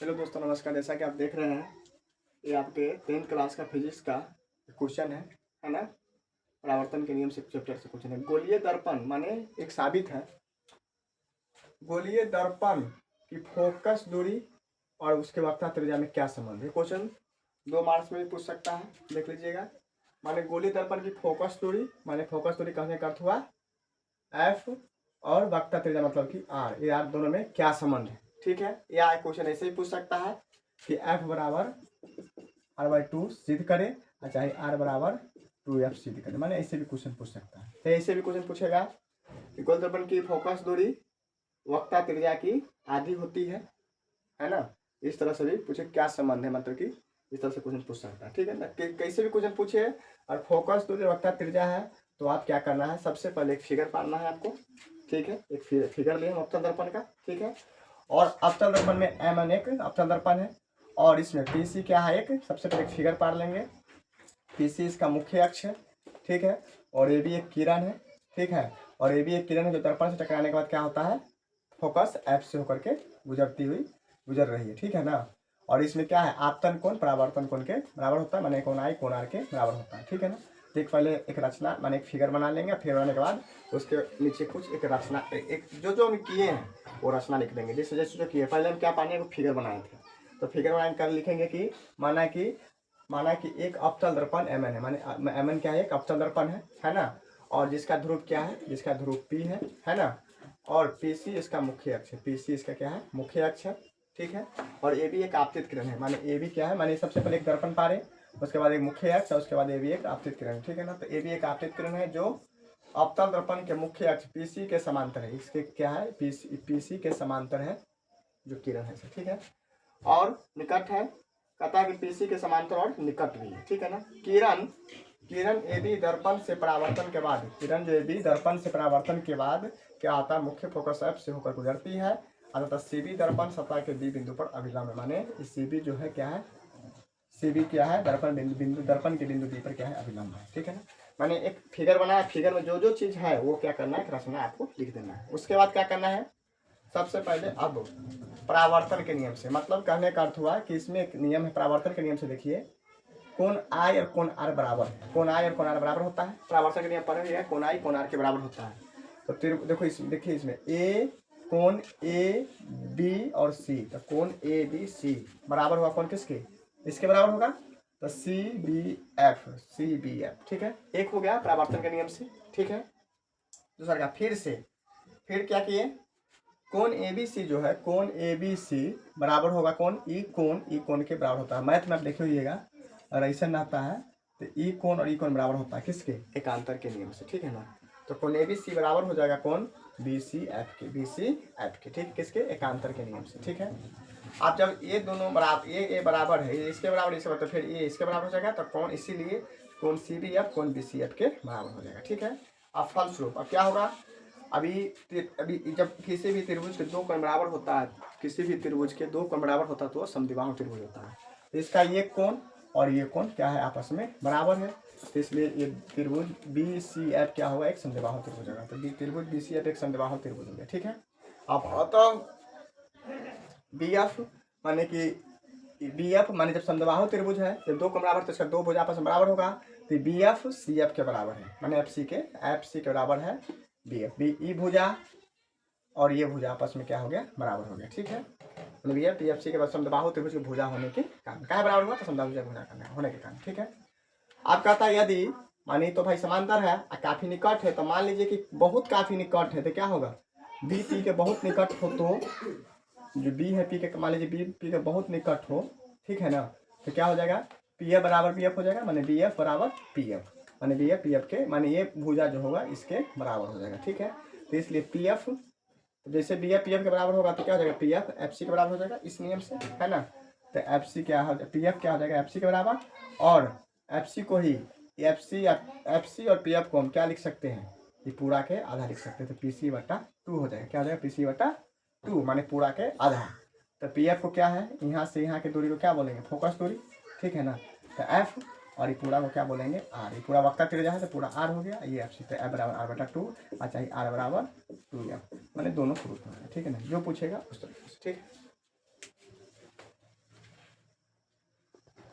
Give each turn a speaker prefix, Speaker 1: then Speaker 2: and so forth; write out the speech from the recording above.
Speaker 1: Hello दोस्तों, नमस्कार। जैसा कि आप देख रहे हैं, ये आपके 10th क्लास का फिजिक्स का क्वेश्चन है ना। परावर्तन के नियम से चैप्टर से क्वेश्चन है। गोलीय दर्पण माने एक साबित है, गोलीय दर्पण की फोकस दूरी और उसके वक्रता त्रिज्या में क्या संबंध है। क्वेश्चन 2 मार्क्स में भी पूछ सकता है, देख लीजिएगा। माने गोलीय दर्पण की फोकस दूरी, माने फोकस दूरी कहने का अर्थ हुआ एफ और वक्रता त्रिज्या मतलब कि आर, ये आर दोनों में क्या संबंध है। ठीक है, या क्वेश्चन ऐसे ही पूछ सकता है कि एफ बराबर r/2 सिद्ध करे और चाहे r बराबर 2f सिद्ध करे। माने ऐसे भी क्वेश्चन पूछ सकता है। तो ऐसे भी क्वेश्चन पूछेगा कि गोलीय दर्पण की फोकस दूरी वक्रता त्रिज्या की आधी होती है ना। इस तरह से भी पूछे क्या संबंध है, मतलब कि इस तरह से क्वेश्चन पूछ सकता है। ठीक है ना, कैसे भी क्वेश्चन पूछे और फोकस दूरी वक्रता त्रिज्या है तो आप क्या करना है, सबसे पहले एक फिगर पाड़ना है आपको। ठीक है, एक फिगर लिए अवतल दर्पण का। ठीक है, और अवतल दर्पण में M1 एक अवतल दर्पण है और इसमें PC क्या है, एक सबसे पहले एक फिगर पाड़ लेंगे। PC इसका मुख्य अक्ष है। ठीक है, और ये भी एक किरण है। ठीक है, और ये भी एक किरण है जो दर्पण से टकराने के बाद क्या होता है, फोकस F से होकर के गुजर रही है। ठीक है ना, और इसमें क्या है, आपतन कोण परावर्तन कोण के बराबर होता है, माने कोण I कोण R के बराबर होता है। ठीक है ना, देख पहले एक रचना माने एक फिगर बना लेंगे। फिगर बनाने के बाद उसके नीचे कुछ एक रचना, एक जो हम किए हैं वो रचना लिख देंगे। जैसे जैसे जो किए, पहले हम क्या पाने को फिगर बनाए थे, तो फिगर बनाने कर लिखेंगे कि माना कि एक अवतल दर्पण MN है, माने MN क्या है, एक अवतल दर्पण है ना। और जिसका ध्रुव क्या है, जिसका ध्रुव P है ना। और PC इसका मुख्य अक्ष है, PC इसका क्या है, मुख्य अक्ष है। ठीक है, और ये भी एक आपतित किरण है, माने ये भी क्या है, माने सबसे पहले एक दर्पण पारे, उसके बाद एक मुख्य अक्ष, उसके बाद ये भी एक आपतित किरण है। ठीक है ना, तो ये भी एक आपतित किरण है जो अवतल दर्पण के मुख्य अक्ष PC के समांतर है। इसके क्या है, PC के समांतर है जो किरण है। ठीक है, और निकट है, कहता है कि PC के समांतर और निकट भी है। ठीक है ना, किरण AB दर्पण से परावर्तन के बाद, किरण जो AB दर्पण से परावर्तन के बाद क्या आता है, मुख्य फोकस F से होकर गुजरती है अतः CB दर्पण सतह के B बिंदु पर अभिलंब है। माने CB जो है क्या है, CB क्या है, दर्पण दर्पण के बिंदु B पर क्या है, अभिलंब है। ठीक है ना, मैंने एक फिगर बनाया, फिगर में जो जो चीज है वो क्या करना है, रचना आपको लिख देना है। उसके बाद क्या करना है, सबसे पहले अब परावर्तन के नियम से, मतलब कहने का अर्थ हुआ कि इसमें एक नियम है परावर्तन के नियम से। देखिए, कोण I और कोण R बराबर है, कोण I और कोण R बराबर होता है। परावर्तन के नियम पर है, कोण I कोण R के बराबर होता है। तो देखो देखिए इसमें A कोण AB और C, तो कोण ABC बराबर हुआ कौन किसके, इसके बराबर होगा, तो CBF। ठीक है, एक हो गया परावर्तन के नियम से। ठीक है, दूसरा क्या, फिर क्या किए, कोण ABC जो है, कोण ABC बराबर होगा कौन, ई कोण के बराबर होता है। मैथ में आप देखे होइएगा, और ऐसा ना आता है तो ई कोण और ई कोण बराबर होता है किसके, एकांतर के नियम से। ठीक है ना, तो कोण ABC बराबर हो जाएगा कौन, BCF के। ठीक, किसके, एकांतर के नियम से। ठीक है, आप जब ये दोनों बराबर, ये बराबर है, ये इसके बराबर, इसके बराबर, तो फिर ये इसके बराबर हो जाएगा, तो कौन, इसीलिए कौन CBF कौन BCF के बराबर हो जाएगा। ठीक है, अब फलस्वरूप अब क्या होगा, अभी जब किसी भी त्रिभुज के दो कोण बराबर होता है, किसी भी त्रिभुज के दो कोण बराबर होता है तो वो समद्विबाहु त्रिभुज होता है। तो इसका ये कोण और ये कोण क्या है, आपस में बराबर है, तो इसलिए ये त्रिभुज BCF क्या होगा, एक समद्विबाहु त्रिभुज होगा। तो त्रिभुज BCF एक समद्विबाहु त्रिभुज हो गया। ठीक है, अब अतः BF माने कि BF माने जब समद्विबाहु त्रिभुज है, जब दो कोण बराबर तो इसका दो भुजा आपस में बराबर होगा, तो BF CF के बराबर है, माने FC के बराबर है BF। ई भुजा और ये भुजा आपस में क्या हो गया, बराबर हो गया। ठीक है, BF PFC के बाद समद्विबाहु त्रिभुज की भुजा होने के कारण, क्या बराबर हुआ, तो समद्विबाहु भुजा करना होने के कारण। ठीक है, आप कहता है यदि मानी तो भाई समांतर है और काफी निकट है, तो मान लीजिए कि बहुत काफी निकट है, तो क्या होगा, B P के बहुत निकट हो, तो जो B है P के, मान लीजिए B P के बहुत निकट हो, ठीक है ना, तो क्या हो जाएगा, PF बराबर BF हो जाएगा, माने BF बराबर PF, माने BF PF के, माने ये भुजा जो होगा इसके बराबर हो जाएगा। ठीक है, तो इसलिए PF, जैसे BF PF के बराबर होगा तो क्या हो जाएगा, PF FC के बराबर हो जाएगा इस नियम से, है ना। तो FC क्या हो, PF क्या हो जाएगा, FC के बराबर, और FC को ही FC और PF को हम क्या लिख सकते हैं, ये पूरा के आधा लिख सकते हैं, तो PC/2 हो जाएगा। क्या हो जाएगा, PC/2 माने पूरा के आधा। तो PF को क्या है, यहाँ से यहाँ की दूरी को क्या बोलेंगे, फोकस दूरी। ठीक है ना, तो F और ये पूरा को क्या बोलेंगे, R। ये पूरा वक्र त्रिज्या है तो पूरा R हो गया, ये FC, तो F बराबर R/2 और चाहे R बराबर 2F, मैंने दोनों प्रूफ हो गया। ठीक है ना, जो पूछेगा उस तरीके से। ठीक है।